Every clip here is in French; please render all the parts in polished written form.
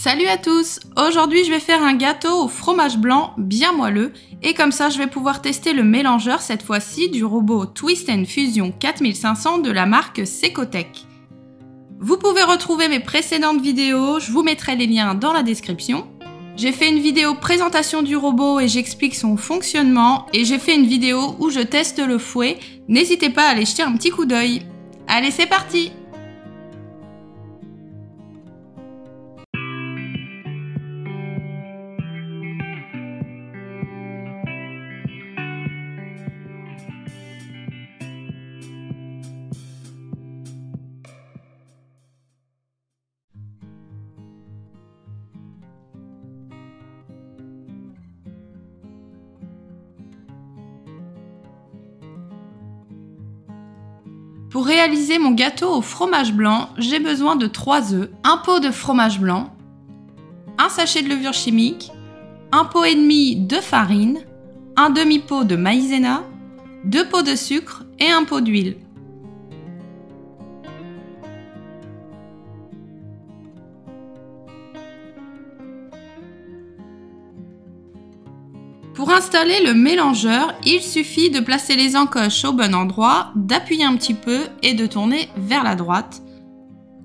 Salut à tous! Aujourd'hui je vais faire un gâteau au fromage blanc bien moelleux et comme ça je vais pouvoir tester le mélangeur cette fois-ci du robot Twist & Fusion 4500 de la marque Secotech. Vous pouvez retrouver mes précédentes vidéos, je vous mettrai les liens dans la description. J'ai fait une vidéo présentation du robot et j'explique son fonctionnement et j'ai fait une vidéo où je teste le fouet, n'hésitez pas à aller jeter un petit coup d'œil. Allez c'est parti! Pour réaliser mon gâteau au fromage blanc, j'ai besoin de 3 œufs, un pot de fromage blanc, un sachet de levure chimique, un pot et demi de farine, un demi-pot de maïzena, 2 pots de sucre et un pot d'huile. Pour installer le mélangeur, il suffit de placer les encoches au bon endroit, d'appuyer un petit peu et de tourner vers la droite.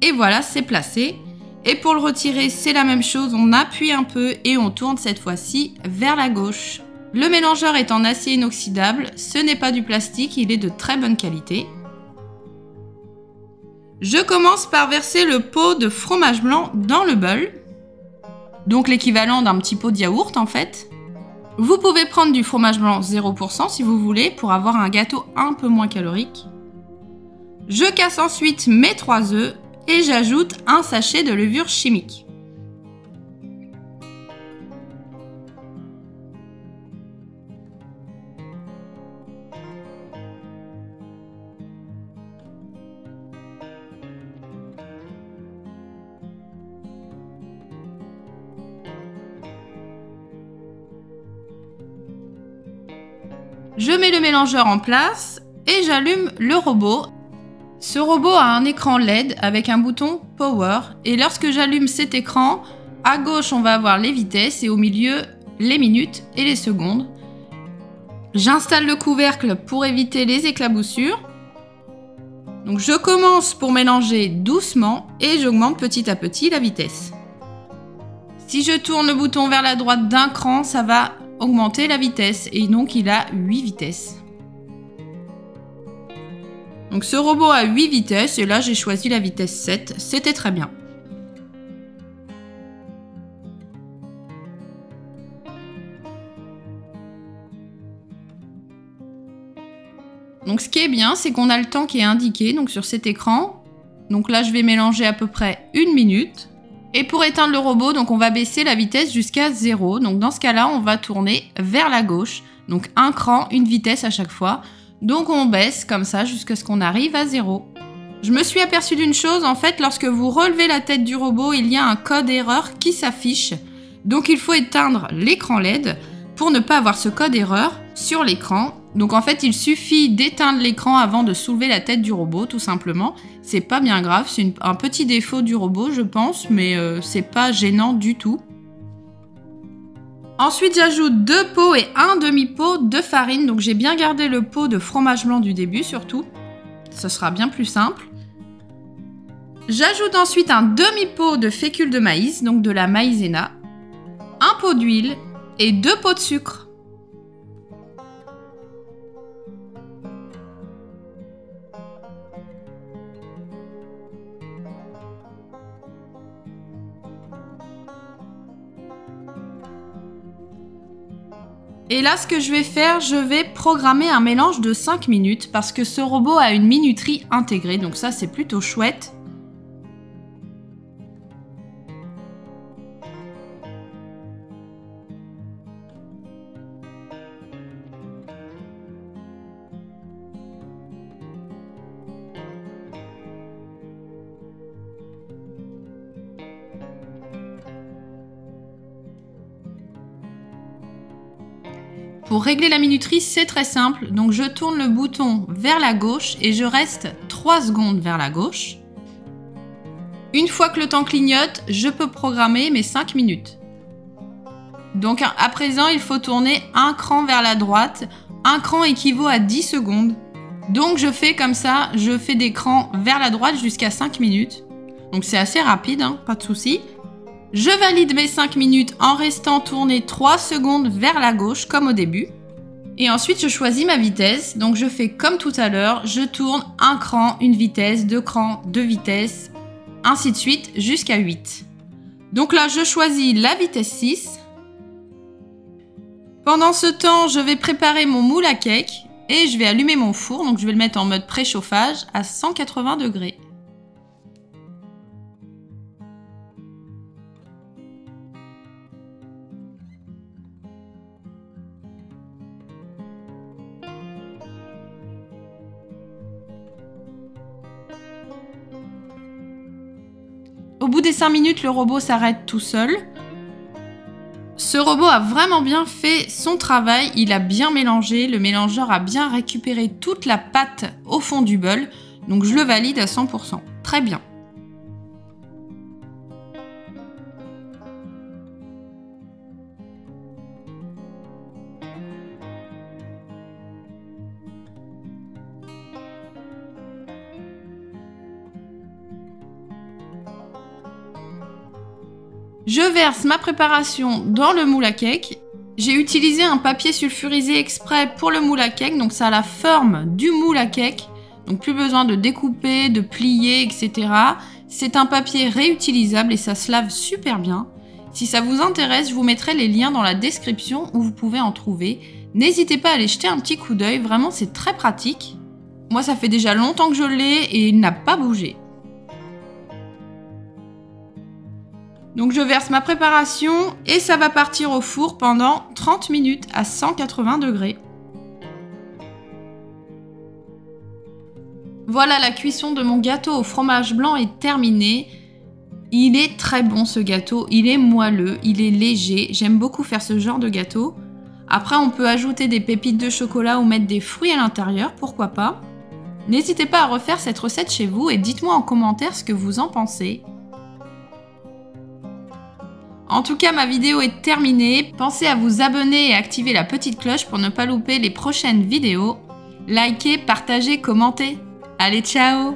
Et voilà, c'est placé. Et pour le retirer, c'est la même chose, on appuie un peu et on tourne cette fois-ci vers la gauche. Le mélangeur est en acier inoxydable, ce n'est pas du plastique, il est de très bonne qualité. Je commence par verser le pot de fromage blanc dans le bol, donc l'équivalent d'un petit pot de yaourt en fait. Vous pouvez prendre du fromage blanc 0% si vous voulez pour avoir un gâteau un peu moins calorique. Je casse ensuite mes 3 œufs et j'ajoute un sachet de levure chimique. Je mets le mélangeur en place et j'allume le robot. Ce robot a un écran LED avec un bouton Power et lorsque j'allume cet écran, à gauche on va avoir les vitesses et au milieu les minutes et les secondes. J'installe le couvercle pour éviter les éclaboussures. Donc je commence pour mélanger doucement et j'augmente petit à petit la vitesse. Si je tourne le bouton vers la droite d'un cran, ça va augmenter la vitesse et donc il a 8 vitesses. Donc ce robot a 8 vitesses et là j'ai choisi la vitesse 7, c'était très bien. Donc ce qui est bien, c'est qu'on a le temps qui est indiqué donc sur cet écran. Donc là je vais mélanger à peu près 1 minute. Et pour éteindre le robot, donc on va baisser la vitesse jusqu'à 0. Donc dans ce cas-là, on va tourner vers la gauche. Donc un cran, une vitesse à chaque fois. Donc on baisse comme ça jusqu'à ce qu'on arrive à 0. Je me suis aperçue d'une chose, en fait, lorsque vous relevez la tête du robot, il y a un code erreur qui s'affiche. Donc il faut éteindre l'écran LED pour ne pas avoir ce code erreur sur l'écran. Donc en fait, il suffit d'éteindre l'écran avant de soulever la tête du robot, tout simplement. C'est pas bien grave, c'est un petit défaut du robot, je pense, mais c'est pas gênant du tout. Ensuite, j'ajoute 2 pots et un demi-pot de farine. Donc j'ai bien gardé le pot de fromage blanc du début, surtout. Ce sera bien plus simple. J'ajoute ensuite un demi-pot de fécule de maïs, donc de la maïzena, un pot d'huile et 2 pots de sucre. Et là, ce que je vais faire, je vais programmer un mélange de 5 minutes parce que ce robot a une minuterie intégrée, donc ça c'est plutôt chouette. Pour régler la minuterie, c'est très simple. Donc je tourne le bouton vers la gauche et je reste 3 secondes vers la gauche. Une fois que le temps clignote, je peux programmer mes 5 minutes. Donc à présent, il faut tourner un cran vers la droite. Un cran équivaut à 10 secondes. Donc je fais comme ça, je fais des crans vers la droite jusqu'à 5 minutes. Donc c'est assez rapide, hein, pas de souci. Je valide mes 5 minutes en restant tourné 3 secondes vers la gauche comme au début. Et ensuite je choisis ma vitesse. Donc je fais comme tout à l'heure, je tourne un cran, une vitesse, 2 crans, 2 vitesses, ainsi de suite jusqu'à 8. Donc là je choisis la vitesse 6. Pendant ce temps, je vais préparer mon moule à cake et je vais allumer mon four. Donc je vais le mettre en mode préchauffage à 180 degrés. Au bout des 5 minutes, le robot s'arrête tout seul. Ce robot a vraiment bien fait son travail, il a bien mélangé, le mélangeur a bien récupéré toute la pâte au fond du bol, donc je le valide à 100%. Très bien. Je verse ma préparation dans le moule à cake. J'ai utilisé un papier sulfurisé exprès pour le moule à cake, donc ça a la forme du moule à cake. Donc plus besoin de découper, de plier, etc. C'est un papier réutilisable et ça se lave super bien. Si ça vous intéresse, je vous mettrai les liens dans la description où vous pouvez en trouver. N'hésitez pas à aller jeter un petit coup d'œil, vraiment c'est très pratique. Moi ça fait déjà longtemps que je l'ai et il n'a pas bougé. Donc je verse ma préparation et ça va partir au four pendant 30 minutes à 180 degrés. Voilà, la cuisson de mon gâteau au fromage blanc est terminée. Il est très bon ce gâteau, il est moelleux, il est léger. J'aime beaucoup faire ce genre de gâteau. Après on peut ajouter des pépites de chocolat ou mettre des fruits à l'intérieur, pourquoi pas. N'hésitez pas à refaire cette recette chez vous et dites-moi en commentaire ce que vous en pensez. En tout cas, ma vidéo est terminée. Pensez à vous abonner et activer la petite cloche pour ne pas louper les prochaines vidéos. Likez, partagez, commentez. Allez, ciao!